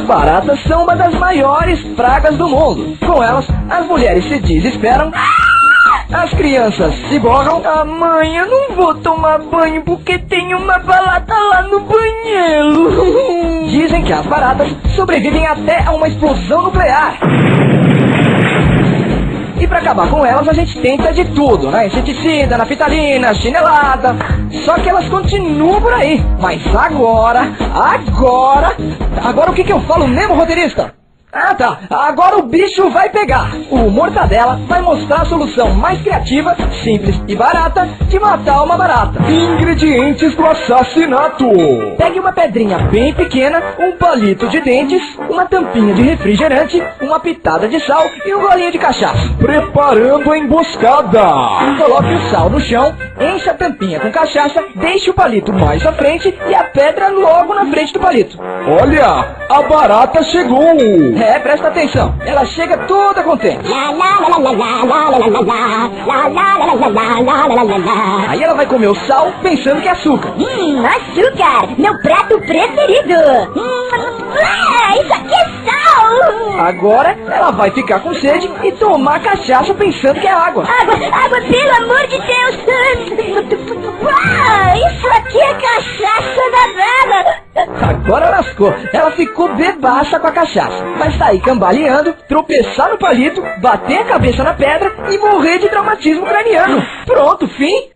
As baratas são uma das maiores pragas do mundo. Com elas, as mulheres se desesperam, as crianças se borram. Ah, mãe, eu não vou tomar banho porque tem uma barata lá no banheiro. Dizem que as baratas sobrevivem até a uma explosão nuclear. E pra acabar com elas, a gente tenta de tudo, né? Inseticida, naftalina, chinelada. Só que elas continuam por aí. Mas agora o que eu falo mesmo, roteirista? Ah tá, agora o bicho vai pegar. O Mortadela vai mostrar a solução mais criativa, simples e barata de matar uma barata. Ingredientes do assassinato: pegue uma pedrinha bem pequena, um palito de dentes, uma tampinha de refrigerante, uma pitada de sal e um golinho de cachaça. Preparando a emboscada: coloque o sal no chão, encha a tampinha com cachaça, deixe o palito mais à frente e a pedra logo na frente do palito. Olha, a barata chegou! Presta atenção, ela chega toda contente. Aí ela vai comer o sal pensando que é açúcar. Açúcar, meu prato preferido. Isso aqui é sal. Agora ela vai ficar com sede e tomar cachaça pensando que é água. Água, pelo amor de Deus. Isso aqui é cachaça danada. Agora lascou, ela ficou bebaça com a cachaça. Vai sair cambaleando, tropeçar no palito, bater a cabeça na pedra e morrer de traumatismo craniano. Pronto, fim.